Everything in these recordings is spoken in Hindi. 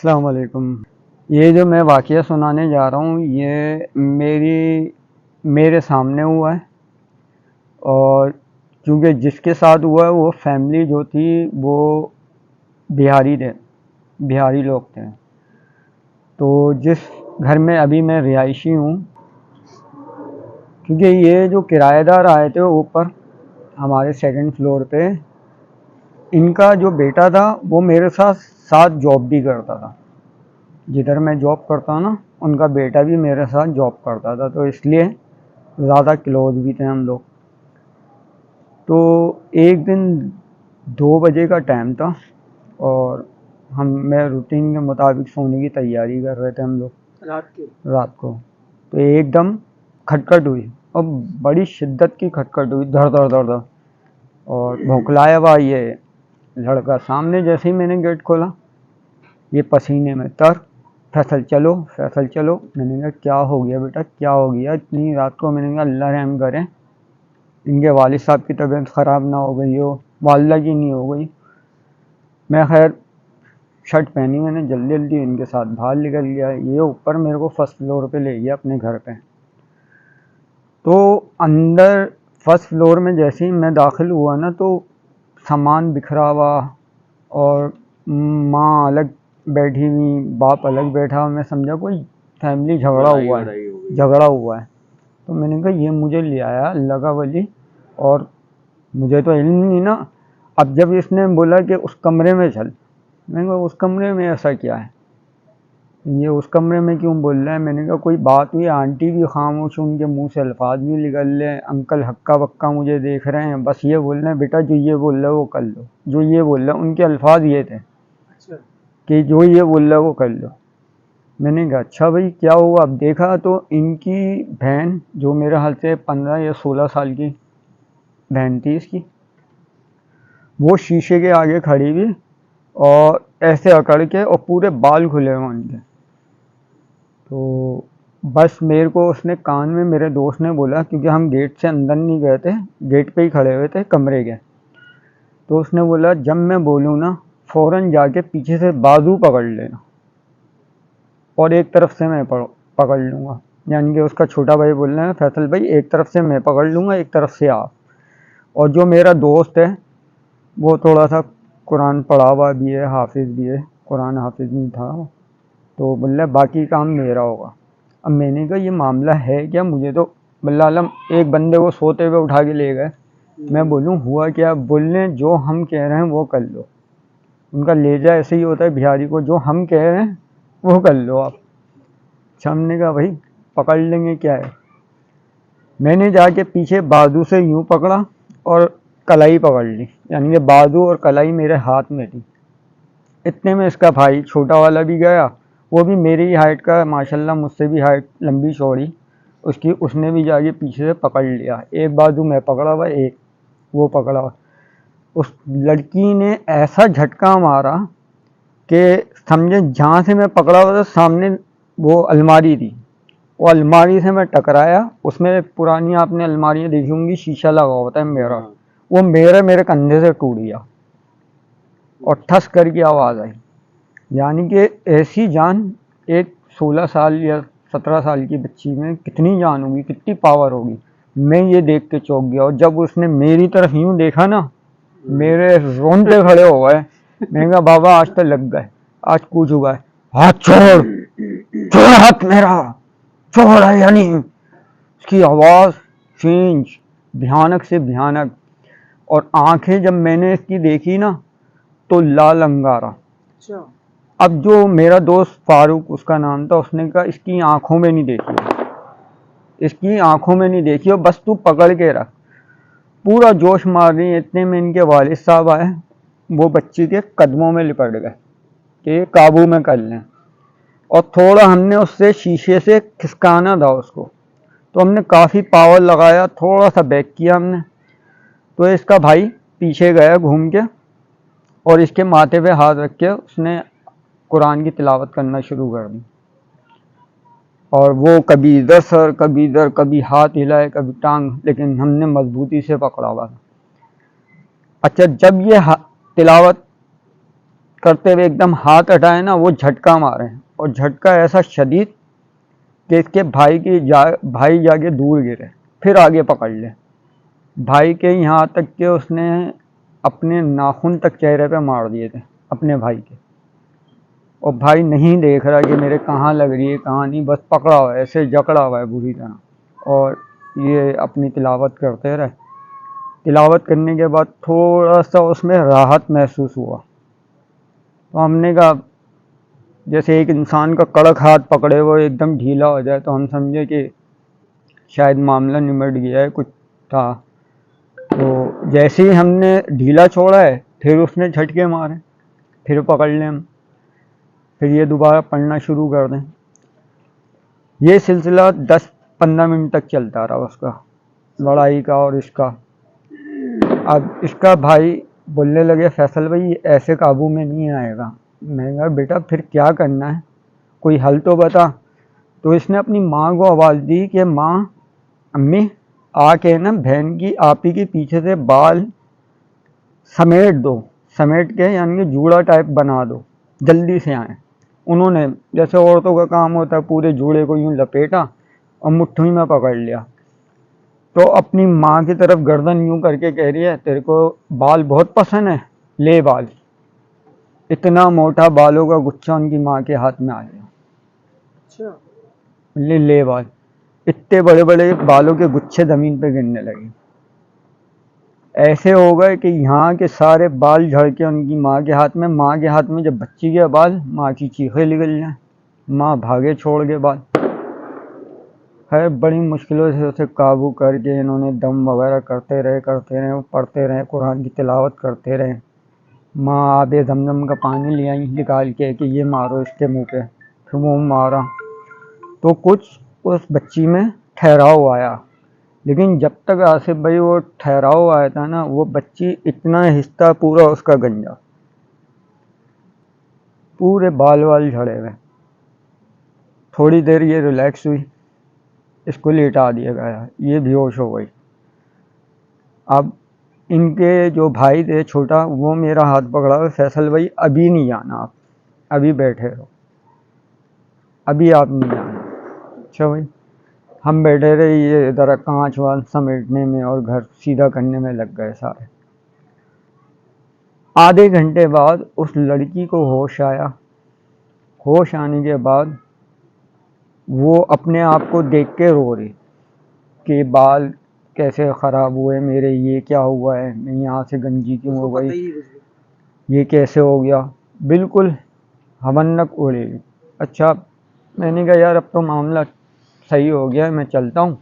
अस्सलाम वालेकुम। ये जो मैं वाक़या सुनाने जा रहा हूँ ये मेरे सामने हुआ है। और क्योंकि जिसके साथ हुआ है वो फैमिली जो थी वो बिहारी थे, बिहारी लोग थे। तो जिस घर में अभी मैं रिहायशी हूँ, क्योंकि ये जो किराएदार आए थे ऊपर हमारे सेकंड फ्लोर पे, इनका जो बेटा था वो मेरे साथ साथ जॉब भी करता था। जिधर मैं जॉब करता हूँ ना, उनका बेटा भी मेरे साथ जॉब करता था, तो इसलिए ज़्यादा क्लोज भी थे हम लोग। तो एक दिन 2 बजे का टाइम था और मैं रूटीन के मुताबिक सोने की तैयारी कर रहे थे हम लोग रात को। तो एकदम खटखट हुई और बड़ी शिद्दत की खटखट हुई, धड़ धड़ धड़ धड़। और भौंकलाया हुआ ये लड़का सामने, जैसे ही मैंने गेट खोला ये पसीने में तर, फैसल चलो फैसल चलो। मैंने कहा क्या हो गया बेटा, क्या हो गया इतनी रात को। मैंने कहा अल्लाह रहम करे, इनके वालिद साहब की तबीयत ख़राब ना हो गई हो, वालदा की नहीं हो गई। मैं खैर शर्ट पहनी, मैंने जल्दी जल्दी इनके साथ बाहर निकल गया। ये ऊपर मेरे को फर्स्ट फ्लोर पे ले गया अपने घर पे। तो अंदर फर्स्ट फ्लोर में जैसे ही मैं दाखिल हुआ ना, तो सामान बिखरा हुआ और माँ अलग बैठी हुई, बाप अलग बैठा। मैं समझा कोई फैमिली झगड़ा हुआ है। तो मैंने कहा ये मुझे ले आया अल्लाह का वली, और मुझे तो इल्म नहीं ना। अब जब इसने बोला कि उस कमरे में चल, मैंने कहा उस कमरे में ऐसा क्या है, ये उस कमरे में क्यों बोल रहा है। मैंने कहा कोई बात हुई। आंटी भी खामोश, उनके मुंह से अल्फाज भी निकल रहे, अंकल हक्का बक्का मुझे देख रहे हैं, बस ये बोल रहे हैं बेटा जो ये बोल रहा है वो कर लो, जो ये बोल रहा है। उनके अल्फाज ये थे कि जो ये बोल रहा है वो कर लो। मैंने कहा अच्छा भाई क्या हुआ। अब देखा तो इनकी बहन, जो मेरे हाल से 15 या 16 साल की बहन थी इसकी, वो शीशे के आगे खड़ी हुई और ऐसे अकड़ के, और पूरे बाल खुले हुए उनके। तो बस मेरे को उसने कान में, मेरे दोस्त ने बोला, क्योंकि हम गेट से अंदर नहीं गए थे, गेट पे ही खड़े हुए थे कमरे के। तो उसने बोला जब मैं बोलूँ ना फ़ौरन जाके पीछे से बाजू पकड़ लेना, और एक तरफ से मैं पकड़ लूँगा। यानी कि उसका छोटा भाई बोल रहे हैं फैसल भाई एक तरफ से मैं पकड़ लूँगा, एक तरफ से आप। और जो मेरा दोस्त है वो थोड़ा सा कुरान पढ़ा हुआ भी है, हाफिज़ भी है, कुरान हाफिज़ नहीं था। तो बोल रहा बाकी काम मेरा होगा। अब मैंने कहा ये मामला है क्या, मुझे तो बल्ला आलम एक बंदे को सोते हुए उठा के ले गए। मैं बोलूँ हुआ क्या, बोलने जो हम कह रहे हैं वो कर लो। उनका लेजा ऐसे ही होता है बिहारी को, जो हम कह रहे हैं वो कर लो आप। हमने कहा भाई पकड़ लेंगे क्या है। मैंने जाके पीछे बाजू से यूं पकड़ा और कलाई पकड़ ली, यानी कि बाजू और कलाई मेरे हाथ में थी। इतने में इसका भाई छोटा वाला भी गया, वो भी मेरी ही हाइट का, माशाल्लाह मुझसे भी हाइट लंबी चौड़ी उसकी। उसने भी जाके पीछे से पकड़ लिया। एक बाजू मैं पकड़ा हुआ, एक वो पकड़ा हुआ। उस लड़की ने ऐसा झटका मारा कि समझे जहाँ से मैं पकड़ा हुआ था सामने वो अलमारी थी, वो अलमारी से मैं टकराया। उसमें पुरानी आपने अलमारियाँ देखी होंगी, शीशा लगा होता है मेरा, वो मेरे कंधे से टूट गया और ठस करके आवाज़ आई। यानी कि ऐसी जान एक 16 साल या 17 साल की बच्ची में कितनी जान होगी, कितनी पावर होगी। मैं ये देख के चौंक गया, और जब उसने मेरी तरफ यूँ देखा ना, मेरे रोंगटे खड़े हो गए। मैंने कहा बाबा आज तो लग गए, आज कुछ हुआ है। हाथ छोड़, छोड़ हाथ मेरा, छोड़ है यानी। उसकी आवाज़ चेंज, भयानक से भयानक। और आंखें जब मैंने इसकी देखी ना तो लाल अंगारा। अब जो मेरा दोस्त फारूक उसका नाम था, उसने कहा इसकी आंखों में नहीं देखी, इसकी आंखों में नहीं देखी, और बस तू पकड़ के रख। पूरा जोश मार रही है। इतने में इनके वालिद साहब आए, वो बच्ची के कदमों में लिपट गए कि काबू में कर लें। और थोड़ा हमने उससे शीशे से खिसकाना था उसको, तो हमने काफ़ी पावर लगाया, थोड़ा सा बैक किया हमने। तो इसका भाई पीछे गया घूम के, और इसके माथे पे हाथ रख के उसने कुरान की तिलावत करना शुरू कर दी। और वो कभी इधर सर, कभी इधर, कभी हाथ हिलाए, कभी टांग, लेकिन हमने मजबूती से पकड़ा हुआ था। अच्छा जब ये तिलावत करते हुए एकदम हाथ हटाए ना, वो झटका मारे, और झटका ऐसा शदीद कि इसके भाई जाके दूर गिरे, फिर आगे पकड़ ले। भाई के यहाँ तक के उसने अपने नाखून तक चेहरे पे मार दिए थे अपने भाई के, और भाई नहीं देख रहा कि मेरे कहाँ लग रही है कहाँ नहीं, बस पकड़ा हुआ है, ऐसे जकड़ा हुआ है बुरी तरह। और ये अपनी तिलावत करते रहे। तिलावत करने के बाद थोड़ा सा उसमें राहत महसूस हुआ, तो हमने कहा जैसे एक इंसान का कड़क हाथ पकड़े वो एकदम ढीला हो जाए, तो हम समझे कि शायद मामला निमट गया है, कुछ था। तो जैसे ही हमने ढीला छोड़ा है, फिर उसने झटके मारे, फिर पकड़ लें हम, फिर ये दोबारा पढ़ना शुरू कर दें। ये सिलसिला 10-15 मिनट तक चलता रहा उसका, लड़ाई का और इसका। अब इसका भाई बोलने लगे, फैसल भाई ऐसे काबू में नहीं आएगा। मैंने कहा बेटा फिर क्या करना है, कोई हल तो बता। तो इसने अपनी माँ को आवाज़ दी कि माँ, अम्मी आके ना बहन की आप ही के पीछे से बाल समेट दो, समेट के यानी कि जूड़ा टाइप बना दो, जल्दी से आए। उन्होंने जैसे औरतों का काम होता है, पूरे जूड़े को यूं लपेटा और मुट्ठी में पकड़ लिया। तो अपनी माँ की तरफ गर्दन यूं करके कह रही है, तेरे को बाल बहुत पसंद है, ले बाल। इतना मोटा बालों का गुच्छा उनकी माँ के हाथ में आ गया। अच्छा, ले बाल। इतने बड़े बड़े बालों के गुच्छे जमीन पे गिरने लगे। ऐसे हो गए कि यहाँ के सारे बाल झड़ के उनकी माँ के हाथ में, माँ के हाथ में जब बच्ची के बाल, माँ की चीखें निकल जाए, माँ भागे छोड़ के बाल। है बड़ी मुश्किलों से उसे काबू करके इन्होंने दम वगैरह करते रहे, पढ़ते रहे, कुरान की तिलावत करते रहे। माँ आबे जमजम का पानी ले आई निकाल के कि ये मारो इसके मुंह पे, फिर वो मारा, तो कुछ उस बच्ची में ठहराव आया। लेकिन जब तक आसिफ भाई वो ठहराव आया था ना, वो बच्ची इतना हिस्सा पूरा उसका गंजा, पूरे बाल वाल झड़े हुए। थोड़ी देर ये रिलैक्स हुई, इसको लेटा दिया गया, ये बेहोश हो गई। अब इनके जो भाई थे छोटा, वो मेरा हाथ पकड़ा, फैसल भाई अभी नहीं जाना, आप अभी बैठे रहो, अभी आप नहीं जाना। अच्छा भाई, हम बैठे रहे, ये ज़रा कांच वांच समेटने में और घर सीधा करने में लग गए सारे। आधे घंटे बाद उस लड़की को होश आया। होश आने के बाद वो अपने आप को देख के रो रही कि बाल कैसे ख़राब हुए मेरे, ये क्या हुआ है, मैं यहाँ से गंजी क्यों हो गई, ये कैसे हो गया, बिल्कुल हवन्नक उड़ी। अच्छा, मैंने कहा यार अब तो मामला सही हो गया, मैं चलता हूँ।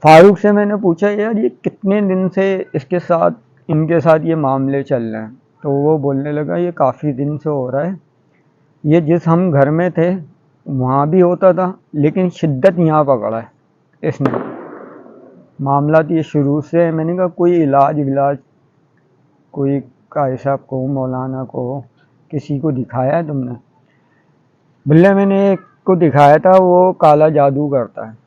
फारूक से मैंने पूछा यार ये कितने दिन से इनके साथ ये मामले चल रहे हैं, तो वो बोलने लगा ये काफ़ी दिन से हो रहा है, ये जिस हम घर में थे वहाँ भी होता था, लेकिन शिद्दत यहाँ पकड़ा है इसने। मामला तो ये शुरू से है। मैंने कहा कोई इलाज कोई काजी साहब को, मौलाना को, किसी को दिखाया है तुमने? बोले मैंने एक को दिखाया था, वो काला जादू करता है,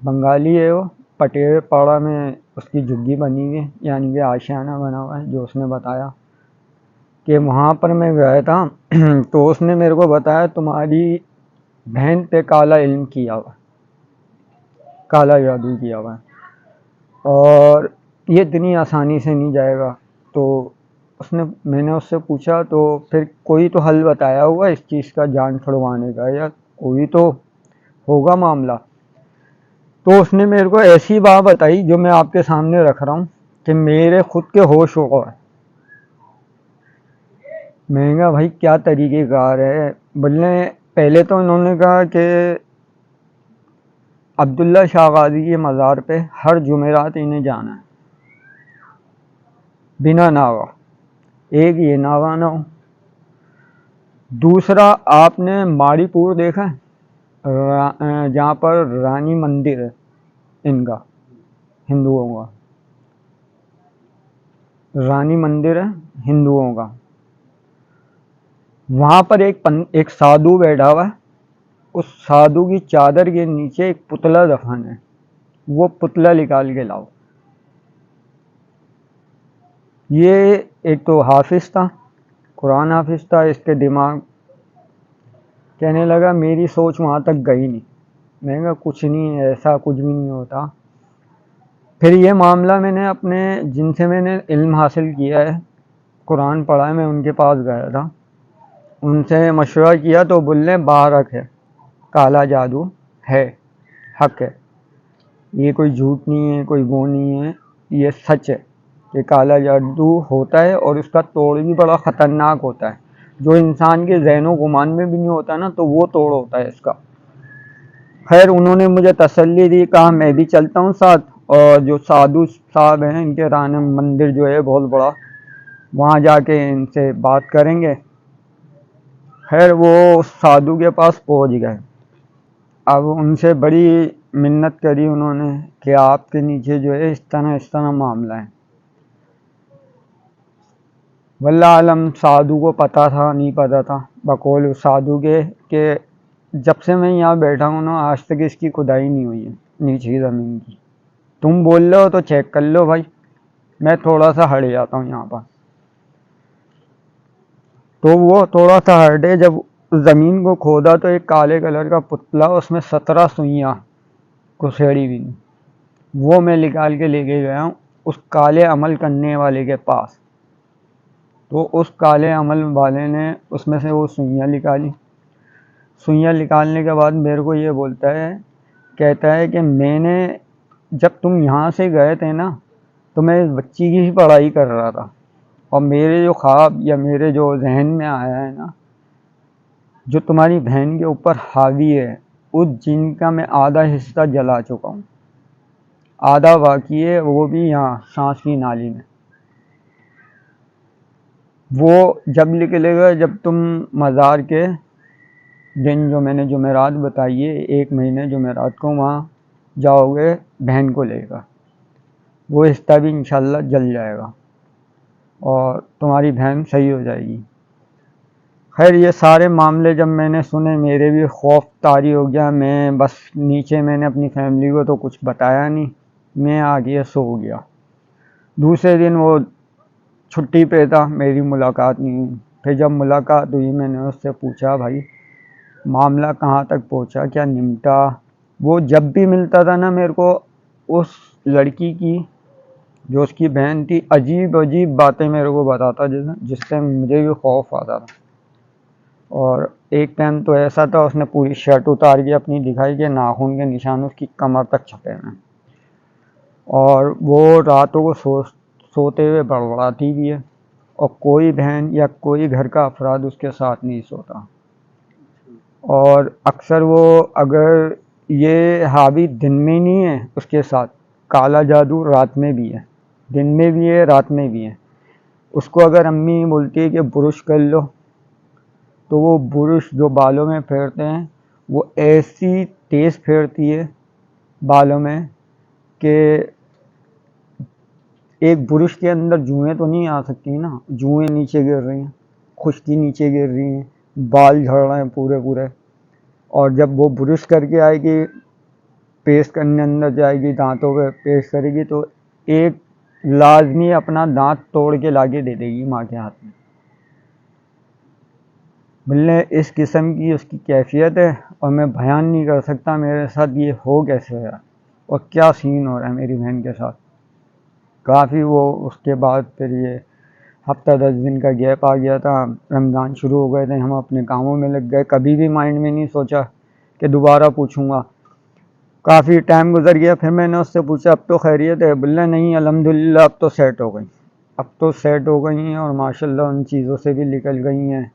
बंगाली है वो, पटेर पाड़ा में उसकी झुग्गी बनी हुई है, यानी कि आशियाना बना हुआ है, जो उसने बताया कि वहाँ पर मैं गया था तो उसने मेरे को बताया तुम्हारी बहन पे काला इल्म किया हुआ, काला जादू किया हुआ है, और ये इतनी आसानी से नहीं जाएगा। तो मैंने उससे पूछा तो फिर कोई तो हल बताया होगा इस चीज़ का, जान छुड़वाने का, या कोई तो होगा मामला। तो उसने मेरे को ऐसी बात बताई जो मैं आपके सामने रख रहा हूँ कि मेरे खुद के होश हो गए। मैंने कहा भाई क्या तरीक़ेकार है? बोलने पहले तो उन्होंने कहा कि अब्दुल्ला शाह गाजी के मज़ार पे हर जुमेरात इन्हें जाना है, बिना नागा, एक ये नागा ना हो। दूसरा, आपने माड़ीपुर देखा है जहाँ पर रानी मंदिर है इनका, हिंदुओं का रानी मंदिर है हिंदुओं का, वहाँ पर एक साधु बैठा हुआ है, उस साधु की चादर के नीचे एक पुतला दफन है, वो पुतला निकाल के लाओ। ये एक तो हाफिज़ था, कुरान हाफिज़ था, इसके दिमाग कहने लगा मेरी सोच वहाँ तक गई नहीं। मैंने कहा कुछ नहीं, ऐसा कुछ भी नहीं होता। फिर ये मामला मैंने अपने जिनसे मैंने इल्म हासिल किया है, कुरान पढ़ा है, मैं उनके पास गया था, उनसे मशवरा किया तो बोले बारक है, काला जादू है, हक है, ये कोई झूठ नहीं है, कोई वो नहीं है, ये सच है कि काला जादू होता है और उसका तोड़ भी बड़ा ख़तरनाक होता है, जो इंसान के ज़हनो गुमान में भी नहीं होता ना, तो वो तोड़ होता है इसका। खैर उन्होंने मुझे तसल्ली दी, कहा मैं भी चलता हूँ साथ, और जो साधु साहब हैं इनके राना मंदिर जो है बहुत बड़ा, वहाँ जाके इनसे बात करेंगे। खैर वो साधु के पास पहुँच गए। अब उनसे बड़ी मिन्नत करी उन्होंने कि आपके नीचे जो है इस तरह मामला है। वल्लाह आलम साधु को पता था नहीं पता था, बकौल साधु के कि जब से मैं यहाँ बैठा हूँ ना, आज तक इसकी खुदाई नहीं हुई है नीचे की ज़मीन की। तुम बोल रहे हो तो चेक कर लो भाई, मैं थोड़ा सा हट जाता हूँ यहाँ पर। तो वो थोड़ा सा हटे, जब ज़मीन को खोदा तो एक काले कलर का पुतला, उसमें 17 सुइयाँ कुसेड़ी हुई, वो मैं निकाल के लेके गया हूँ उस काले अमल करने वाले के पास। तो उस काले अमल वाले ने उसमें से वो सुइयाँ निकाली। सुइयाँ निकालने के बाद मेरे को ये बोलता है, कहता है कि मैंने जब तुम यहाँ से गए थे ना, तो मैं इस बच्ची की ही पढ़ाई कर रहा था, और मेरे जो ख्वाब या मेरे जो जहन में आया है ना, जो तुम्हारी बहन के ऊपर हावी है, उस जिन का मैं आधा हिस्सा जला चुका हूँ, आधा बाकी है, वो भी यहाँ सांस की नाली में। वो जब निकलेगा, जब तुम मज़ार के दिन जो मैंने जुमेरात बताई है, 1 महीने जुमेरात को वहाँ जाओगे बहन को लेकर, वो हिस्सा भी इंशाल्लाह जल जाएगा और तुम्हारी बहन सही हो जाएगी। खैर ये सारे मामले जब मैंने सुने, मेरे भी खौफ तारी हो गया। मैं बस नीचे मैंने अपनी फैमिली को तो कुछ बताया नहीं, मैं आ गया सो गया। दूसरे दिन वो छुट्टी पे था, मेरी मुलाकात नहीं हुई। फिर जब मुलाकात हुई, मैंने उससे पूछा भाई मामला कहाँ तक पहुँचा, क्या निमटा। वो जब भी मिलता था ना मेरे को, उस लड़की की जो उसकी बहन थी, अजीब अजीब बातें मेरे को बताता, जिससे मुझे भी खौफ आता था। और एक टाइम तो ऐसा था, उसने पूरी शर्ट उतार के अपनी दिखाई कि नाखून के निशान उसकी कमर तक छपे हैं, और वो रातों को सोते हुए बड़बड़ाती भी है, और कोई बहन या कोई घर का अफराद उसके साथ नहीं सोता। और अक्सर वो, अगर ये हावी दिन में नहीं है उसके साथ, काला जादू रात में भी है, दिन में भी है रात में भी है। उसको अगर अम्मी बोलती है कि ब्रश कर लो, तो वो ब्रश जो बालों में फेरते हैं, वो ऐसी तेज़ फेरती है बालों में कि एक ब्रश के अंदर जुएँ तो नहीं आ सकती ना, जुएँ नीचे गिर रही हैं, खुश्की नीचे गिर रही हैं, बाल झड़ रहे हैं पूरे पूरे। और जब वो ब्रश करके आएगी, पेस्ट करने अंदर जाएगी, दांतों पे पेस्ट करेगी, तो एक लाजमी अपना दांत तोड़ के लाके दे देगी माँ के हाथ में। बोले इस किस्म की उसकी कैफियत है, और मैं बयान नहीं कर सकता मेरे साथ ये हो कैसे है और क्या सीन हो रहा है मेरी बहन के साथ। काफ़ी वो उसके बाद फिर ये हफ्ता 10 दिन का गैप आ गया था, रमज़ान शुरू हो गए थे, हम अपने कामों में लग गए। कभी भी माइंड में नहीं सोचा कि दोबारा पूछूंगा। काफ़ी टाइम गुजर गया, फिर मैंने उससे पूछा अब तो खैरियत है। बोला नहीं अल्हम्दुलिल्लाह अब तो सेट हो गई, अब तो सेट हो गई हैं और माशाल्लाह उन चीज़ों से भी निकल गई हैं।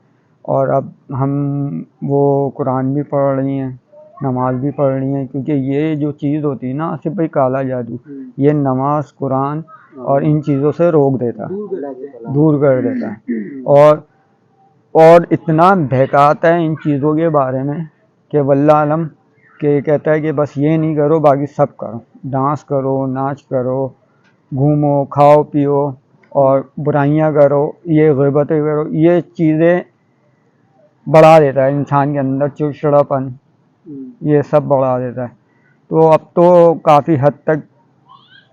और अब हम वो कुरान भी पढ़ रही हैं, नमाज भी पढ़ रही हैं, क्योंकि ये जो चीज़ होती है ना, सिर्फ भाई काला जादू, ये नमाज कुरान और इन चीज़ों से रोक देता है, दूर कर देता है। और इतना बहकाता है इन चीज़ों के बारे में कि वल्लाह आलम, के कहता है कि बस ये नहीं करो बाकी सब करो, डांस करो, नाच करो, घूमो, खाओ पियो और बुराइयां करो, ये ग़िबतें करो, ये चीज़ें बढ़ा देता है इंसान के अंदर चिड़चिड़ापन, ये सब बढ़ा देता है। तो अब तो काफ़ी हद तक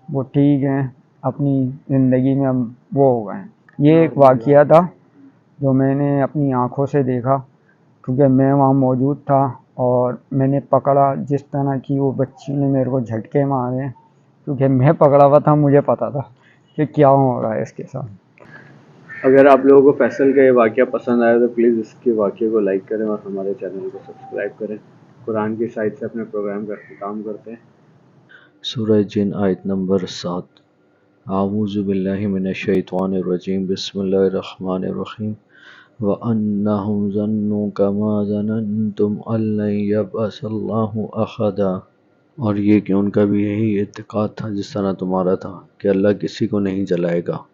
वो ठीक हैं, अपनी ज़िंदगी में हम वो हो गए हैं। ये एक वाक़या था जो मैंने अपनी आँखों से देखा, क्योंकि मैं वहाँ मौजूद था और मैंने पकड़ा जिस तरह की वो बच्ची ने मेरे को झटके मारे, क्योंकि मैं पकड़ा हुआ था, मुझे पता था कि क्या हो रहा है इसके साथ। अगर आप लोगों को फैसल का ये वाक़या पसंद आया तो प्लीज़ इसके वाक़ये को लाइक करें और हमारे चैनल को सब्सक्राइब करें। कुरान की साइड से अपने प्रोग्राम का काम करते हैं। सूरह जिन आयत नंबर 7। आऊज़ु बिल्लाहि मिनश शैतानिर रजीम बिस्मिल्लाहिर रहमानिर रहीम व अन्नहुम ज़न्नु कमा ज़ननतुम अल्लन यबअसल्लाहु अहदा। और ये कि उनका भी यही इत्तिकाद था जिस तरह तुम्हारा था कि अल्लाह किसी को नहीं जलाएगा।